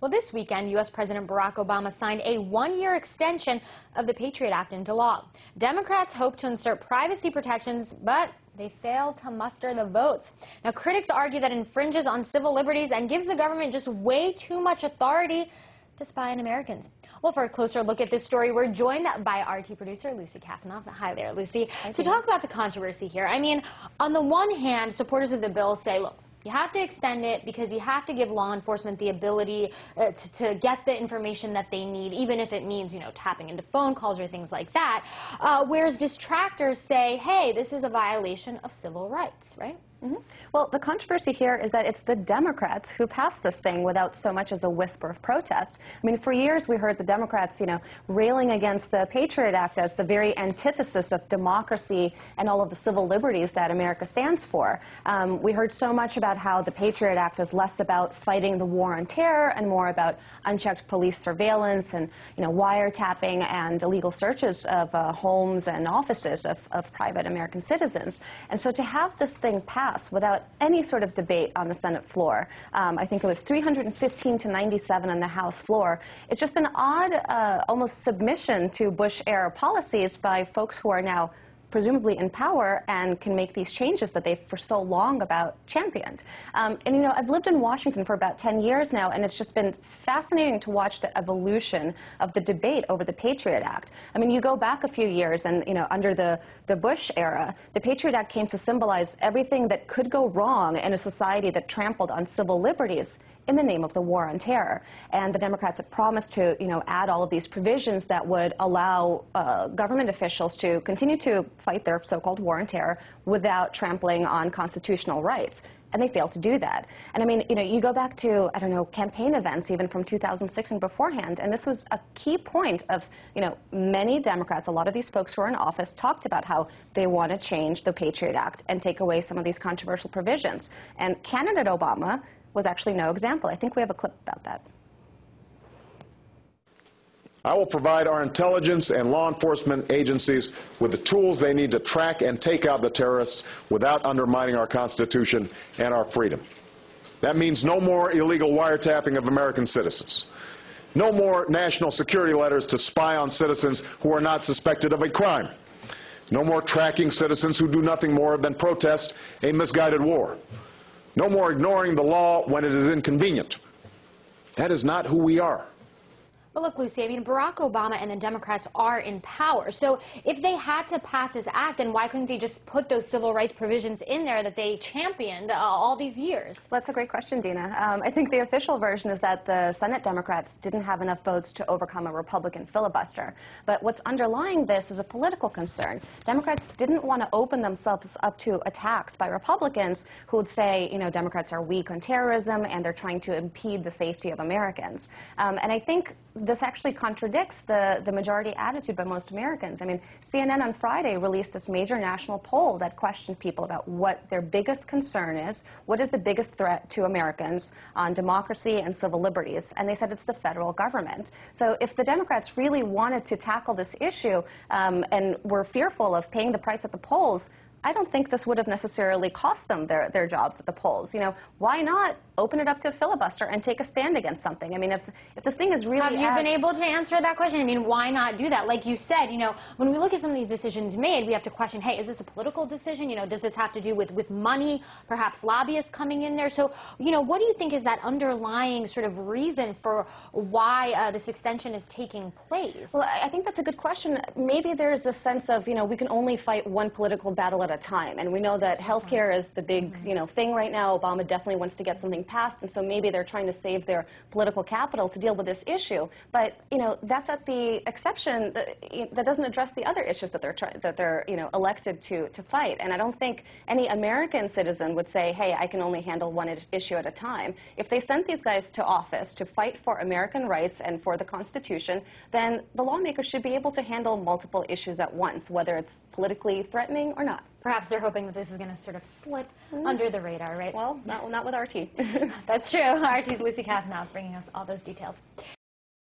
Well, this weekend, U.S. President Barack Obama signed a one-year extension of the Patriot Act into law. Democrats hope to insert privacy protections, but they failed to muster the votes. Now, critics argue that it infringes on civil liberties and gives the government just way too much authority to spy on Americans. Well, for a closer look at this story, we're joined by RT producer Lucy Kafanov. Hi there, Lucy. So talk about the controversy here. I mean, on the one hand, supporters of the bill say, look, you have to extend it because you have to give law enforcement the ability to get the information that they need, even if it means, you know, tapping into phone calls or things like that. Whereas detractors say, hey, this is a violation of civil rights, right? Mm-hmm. Well, the controversy here is that it's the Democrats who passed this thing without so much as a whisper of protest. I mean, for years we heard the Democrats, you know, railing against the Patriot Act as the very antithesis of democracy and all of the civil liberties that America stands for. We heard so much about how the Patriot Act is less about fighting the war on terror and more about unchecked police surveillance and, you know, wiretapping and illegal searches of homes and offices of private American citizens. And so to have this thing passed without any sort of debate on the Senate floor. I think it was 315 to 97 on the House floor. It's just an odd, almost submission to Bush-era policies by folks who are now presumably in power and can make these changes that they've for so long about championed. And you know, I've lived in Washington for about 10 years now, and it's just been fascinating to watch the evolution of the debate over the Patriot Act. I mean, you go back a few years and, you know, under the Bush era, the Patriot Act came to symbolize everything that could go wrong in a society that trampled on civil liberties in the name of the war on terror. And the Democrats had promised to, you know, add all of these provisions that would allow government officials to continue to fight their so-called war on terror without trampling on constitutional rights. And they failed to do that. And I mean, you know, you go back to, I don't know, campaign events even from 2006 and beforehand, and this was a key point of, you know, many Democrats, a lot of these folks who are in office talked about how they want to change the Patriot Act and take away some of these controversial provisions. And candidate Obama was actually no example. I think we have a clip about that. I will provide our intelligence and law enforcement agencies with the tools they need to track and take out the terrorists without undermining our Constitution and our freedom. That means no more illegal wiretapping of American citizens. No more national security letters to spy on citizens who are not suspected of a crime. No more tracking citizens who do nothing more than protest a misguided war. No more ignoring the law when it is inconvenient. That is not who we are. But look, Lucy, I mean, Barack Obama and the Democrats are in power. So if they had to pass this act, then why couldn't they just put those civil rights provisions in there that they championed all these years? That's a great question, Dina. I think the official version is that the Senate Democrats didn't have enough votes to overcome a Republican filibuster. But what's underlying this is a political concern. Democrats didn't want to open themselves up to attacks by Republicans who would say, you know, Democrats are weak on terrorism and they're trying to impede the safety of Americans. And I think this actually contradicts the majority attitude by most Americans. I mean, CNN on Friday released this major national poll that questioned people about what their biggest concern is, what is the biggest threat to Americans on democracy and civil liberties, and they said it's the federal government. So if the Democrats really wanted to tackle this issue and were fearful of paying the price at the polls, I don't think this would have necessarily cost them their jobs at the polls. You know, why not open it up to filibuster and take a stand against something? I mean, if this thing is really Have you been able to answer that question? I mean, why not do that? Like you said, you know, when we look at some of these decisions made, we have to question, hey, is this a political decision? You know, does this have to do with money, perhaps lobbyists coming in there? So, you know, what do you think is that underlying sort of reason for why this extension is taking place? Well, I think that's a good question. Maybe there's this sense of, you know, we can only fight one political battle at a time. And we know that healthcare is the big, you know, thing right now. Obama definitely wants to get something passed, and so maybe they're trying to save their political capital to deal with this issue. But, you know, that's at the exception that doesn't address the other issues that they're you know, elected to fight. And I don't think any American citizen would say, hey, I can only handle one issue at a time. If they sent these guys to office to fight for American rights and for the Constitution, then the lawmakers should be able to handle multiple issues at once, whether it's politically threatening or not. Perhaps they're hoping that this is going to sort of slip under the radar, right? Well, not with RT. That's true. RT's Lucy Kafanov bringing us all those details.